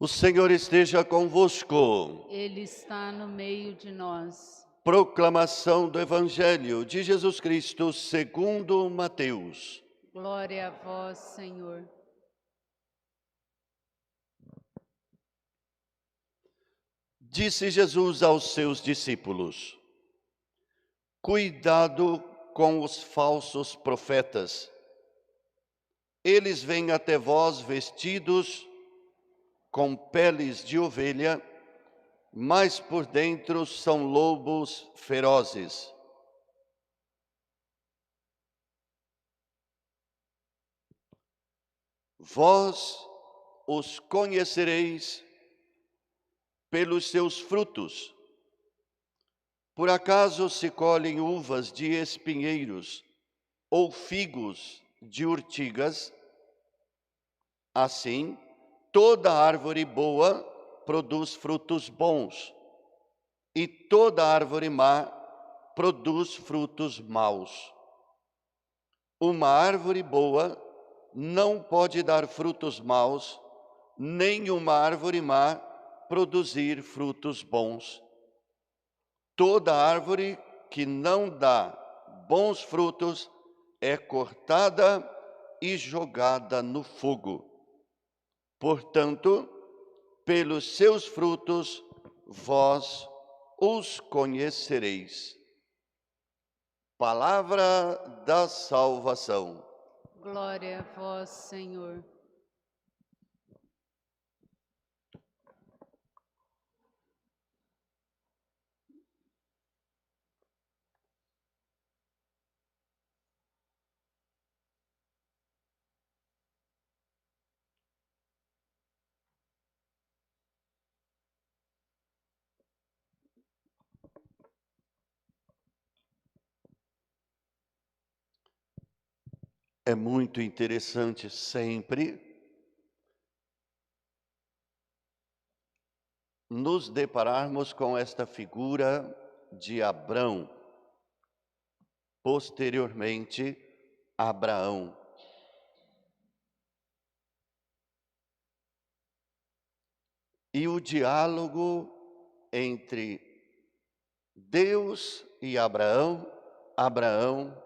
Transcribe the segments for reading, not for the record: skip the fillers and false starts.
O Senhor esteja convosco. Ele está no meio de nós. Proclamação do Evangelho de Jesus Cristo segundo Mateus. Glória a vós, Senhor. Disse Jesus aos seus discípulos: Cuidado com os falsos profetas. Eles vêm até vós vestidos com peles de ovelha, mas por dentro são lobos ferozes. Vós os conhecereis pelos seus frutos. Por acaso se colhem uvas de espinheiros ou figos de urtigas? Assim, toda árvore boa produz frutos bons, e toda árvore má produz frutos maus. Uma árvore boa não pode dar frutos maus, nem uma árvore má produzir frutos bons. Toda árvore que não dá bons frutos é cortada e jogada no fogo. Portanto, pelos seus frutos vós os conhecereis. Palavra da salvação. Glória a vós, Senhor. É muito interessante sempre nos depararmos com esta figura de Abrão, posteriormente Abraão. E o diálogo entre Deus e Abraão, Abraão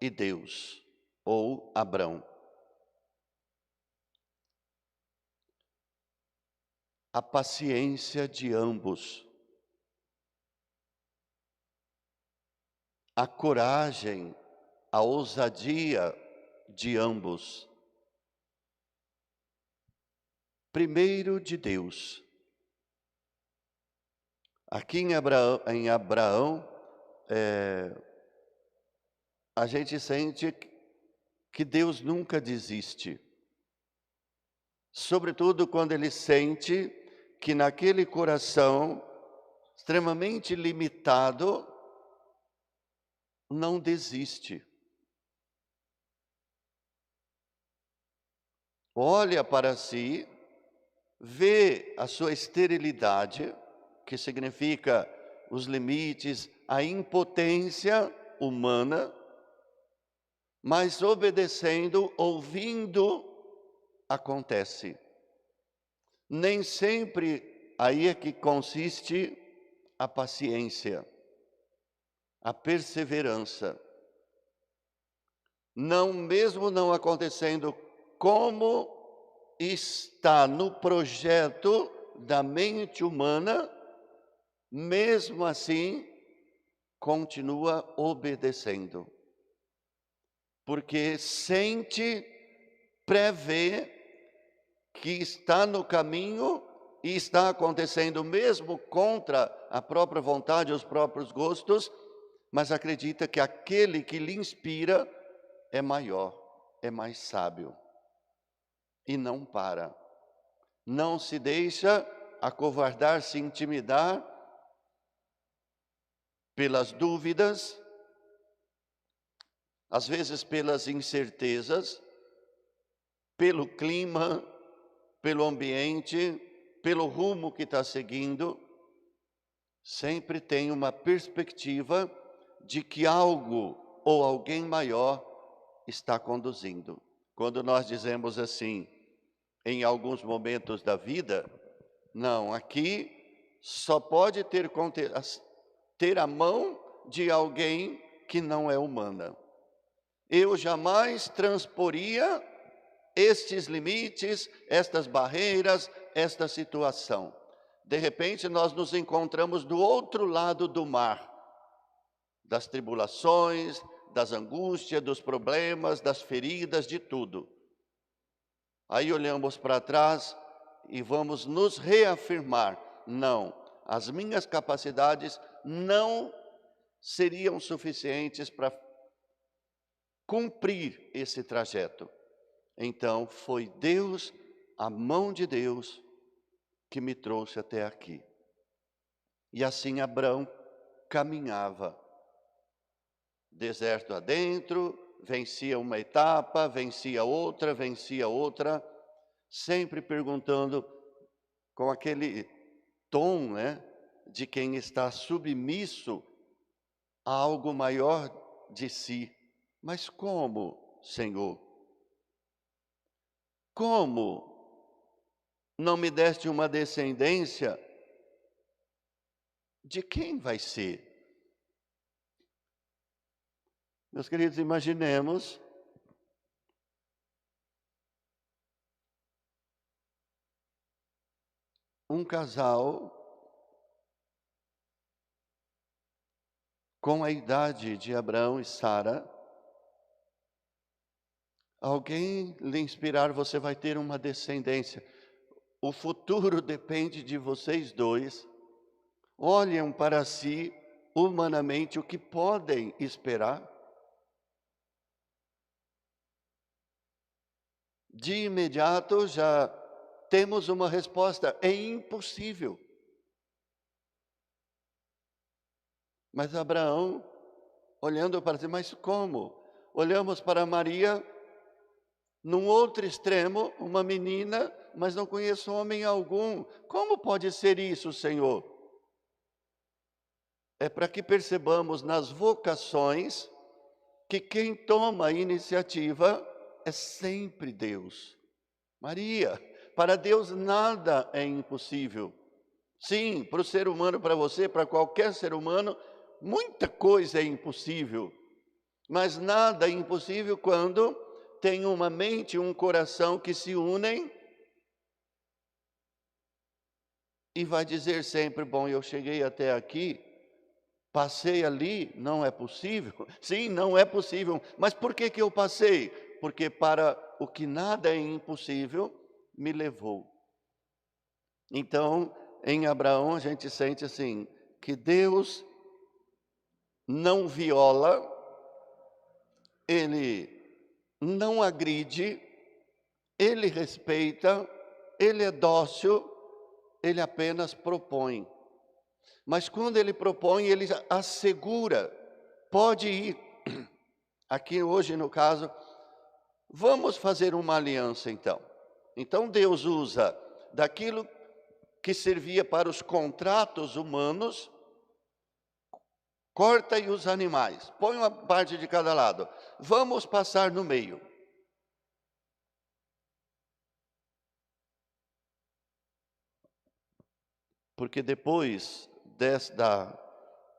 e Deus, ou Abrão. A paciência de ambos, a coragem, a ousadia de ambos. Primeiro de Deus. Aqui em Abraão, a gente sente que Deus nunca desiste. Sobretudo quando ele sente que naquele coração extremamente limitado, não desiste. Olha para si, vê a sua esterilidade, que significa os limites, a impotência humana, mas obedecendo, ouvindo, acontece. Nem sempre aí é que consiste a paciência, a perseverança. Não, mesmo não acontecendo como está no projeto da mente humana, mesmo assim, continua obedecendo. Porque sente, prevê que está no caminho e está acontecendo mesmo contra a própria vontade, os próprios gostos, mas acredita que aquele que lhe inspira é maior, é mais sábio. E não para. Não se deixa acovardar, se intimidar pelas dúvidas, às vezes pelas incertezas, pelo clima, pelo ambiente, pelo rumo que está seguindo. Sempre tem uma perspectiva de que algo ou alguém maior está conduzindo. Quando nós dizemos assim, em alguns momentos da vida, Não, aqui só pode ter a mão de alguém que não é humana. Eu jamais transporia estes limites, estas barreiras, esta situação. De repente, nós nos encontramos do outro lado do mar, das tribulações, das angústias, dos problemas, das feridas, de tudo. Aí olhamos para trás e vamos nos reafirmar: não, as minhas capacidades não seriam suficientes para cumprir esse trajeto. Então foi Deus, a mão de Deus, que me trouxe até aqui. E assim Abrão caminhava, deserto adentro, vencia uma etapa, vencia outra, sempre perguntando com aquele tom, de quem está submisso a algo maior de si. Mas como, Senhor? Como não me deste uma descendência? De quem vai ser? Meus queridos, imaginemos um casal com a idade de Abraão e Sara. Alguém lhe inspirar: você vai ter uma descendência. O futuro depende de vocês dois. Olhem para si, humanamente, o que podem esperar. De imediato já temos uma resposta: é impossível. Mas Abraão, olhando para si, mas como? Olhamos para Maria, num outro extremo, uma menina, mas não conheço homem algum. Como pode ser isso, Senhor? É para que percebamos nas vocações que quem toma a iniciativa é sempre Deus. Maria, para Deus nada é impossível. Sim, para o ser humano, para você, para qualquer ser humano, muita coisa é impossível. Mas nada é impossível quando tem uma mente e um coração que se unem e vai dizer sempre: bom, eu cheguei até aqui, passei ali, não é possível. Sim, não é possível. Mas por que eu passei? Porque para o que nada é impossível, me levou. Então, em Abraão, a gente sente assim, que Deus não viola, Ele não agride, Ele respeita, Ele é dócil, Ele apenas propõe. Mas quando Ele propõe, Ele assegura: pode ir. Aqui hoje, no caso, vamos fazer uma aliança então. Então Deus usa daquilo que servia para os contratos humanos, corta aí os animais, põe uma parte de cada lado, vamos passar no meio. Porque depois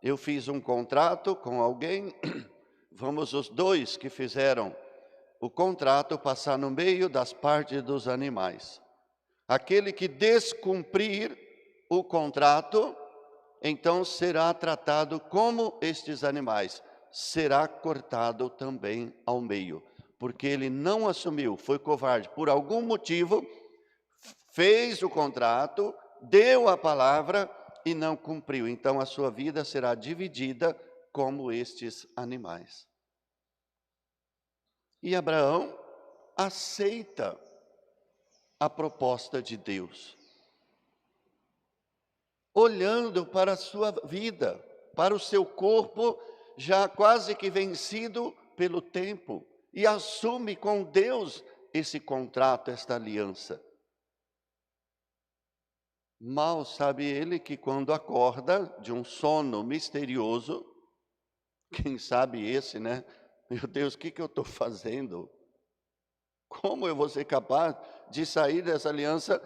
eu fiz um contrato com alguém, vamos os dois que fizeram o contrato passar no meio das partes dos animais. Aquele que descumprir o contrato, então será tratado como estes animais, será cortado também ao meio, porque ele não assumiu, foi covarde, por algum motivo, fez o contrato, deu a palavra e não cumpriu. Então a sua vida será dividida como estes animais. E Abraão aceita a proposta de Deus, olhando para a sua vida, para o seu corpo já quase que vencido pelo tempo, e assume com Deus esse contrato, esta aliança. Mal sabe ele que quando acorda de um sono misterioso, quem sabe esse, Meu Deus, o que eu estou fazendo? Como eu vou ser capaz de sair dessa aliança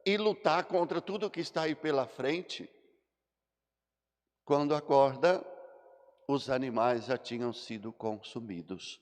e lutar contra tudo que está aí pela frente. Quando acorda, os animais já tinham sido consumidos.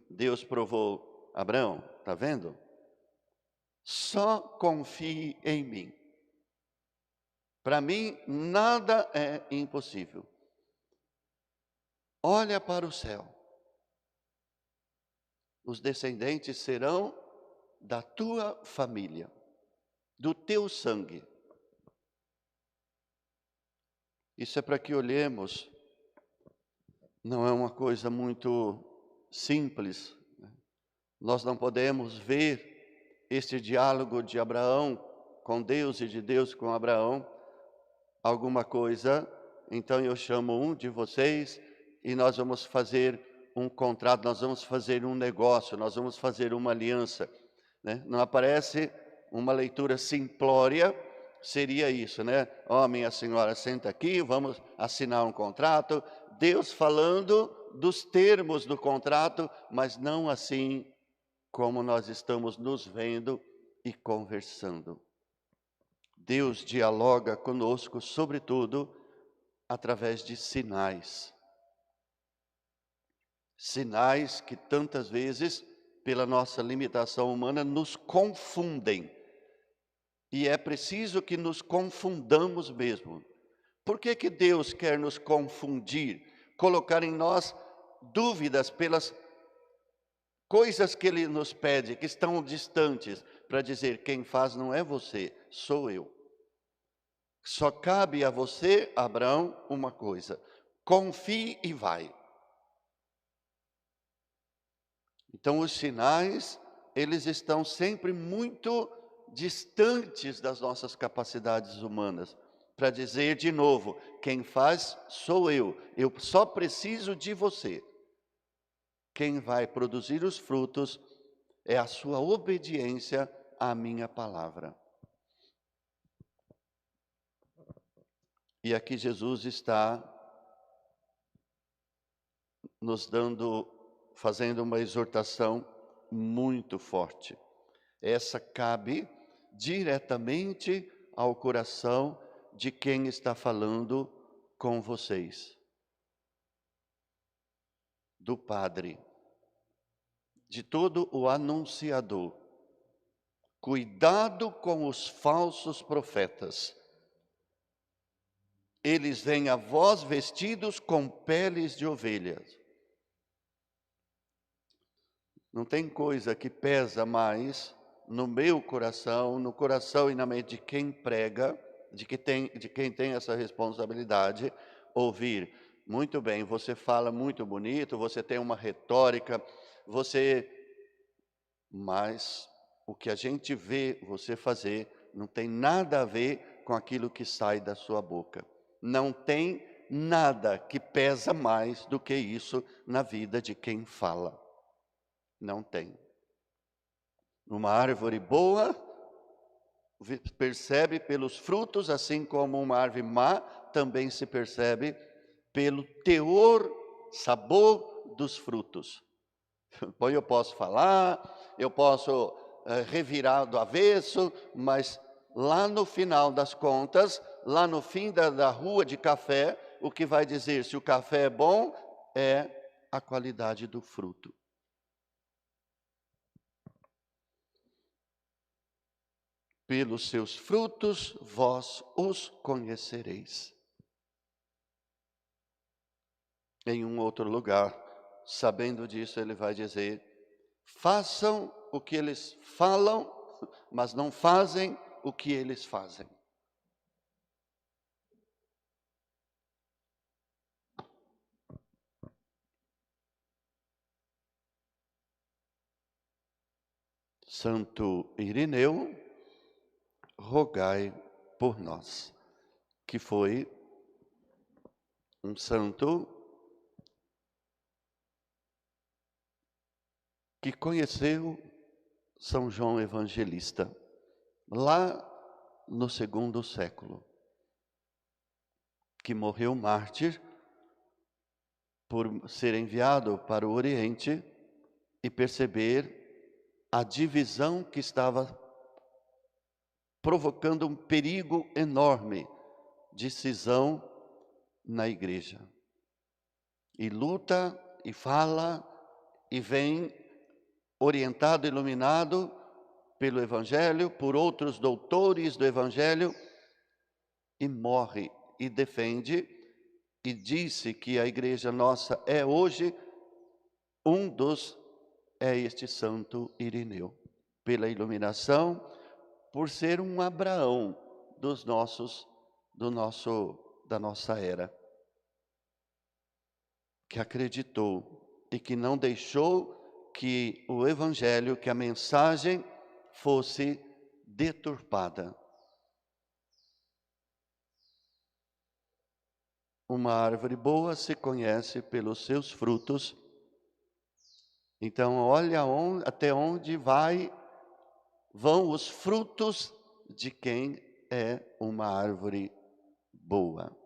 Deus provou: Abraão, está vendo? Só confie em mim. Para mim, nada é impossível. Olha para o céu. Os descendentes serão da tua família, do teu sangue. Isso é para que olhemos. Não é uma coisa muito simples. Nós não podemos ver este diálogo de Abraão com Deus e de Deus com Abraão alguma coisa. Então eu chamo um de vocês e nós vamos fazer um contrato, nós vamos fazer um negócio, nós vamos fazer uma aliança, né? Não aparece uma leitura simplória, seria isso, né? Ó, minha senhora, senta aqui, vamos assinar um contrato. Deus falando dos termos do contrato, mas não assim como nós estamos nos vendo e conversando. Deus dialoga conosco, sobretudo, através de sinais. Sinais que tantas vezes, pela nossa limitação humana, nos confundem. E é preciso que nos confundamos mesmo. Por que que Deus quer nos confundir? Colocar em nós dúvidas pelas coisas que Ele nos pede, que estão distantes, para dizer: quem faz não é você, sou eu. Só cabe a você, Abraão, uma coisa: confie e vai. Então os sinais, eles estão sempre muito distantes das nossas capacidades humanas, para dizer de novo: quem faz sou eu só preciso de você. Quem vai produzir os frutos é a sua obediência à minha palavra. E aqui Jesus está nos fazendo uma exortação muito forte. Essa cabe diretamente ao coração de quem está falando com vocês. Do Padre, de todo o anunciador. Cuidado com os falsos profetas. Eles vêm a vós vestidos com peles de ovelhas. Não tem coisa que pesa mais no meu coração, no coração e na mente de quem prega, de quem tem essa responsabilidade, ouvir: muito bem, você fala muito bonito, você tem uma retórica, mas o que a gente vê você fazer não tem nada a ver com aquilo que sai da sua boca. Não tem nada que pesa mais do que isso na vida de quem fala. Não tem. Uma árvore boa percebe pelos frutos, assim como uma árvore má também se percebe pelo teor, sabor dos frutos. Bom, eu posso falar, eu posso revirar do avesso, mas lá no final das contas, lá no fim da rua de café, o que vai dizer se o café é bom é a qualidade do fruto. Pelos seus frutos vós os conhecereis. Em um outro lugar, sabendo disso, ele vai dizer: façam o que eles falam, mas não fazem o que eles fazem. Santo Irineu, rogai por nós, que foi um santo que conheceu São João Evangelista, lá no 2º século, que morreu mártir por ser enviado para o Oriente e perceber a divisão que estava provocando um perigo enorme de cisão na igreja. E luta, e fala, e vem orientado, iluminado pelo Evangelho, por outros doutores do Evangelho, e morre, e defende, e disse que a igreja nossa é hoje é este Santo Irineu, pela iluminação, por ser um Abraão da nossa era, que acreditou e que não deixou que o Evangelho, que a mensagem fosse deturpada. Uma árvore boa se conhece pelos seus frutos. Então, olha até onde vão os frutos de quem é uma árvore boa.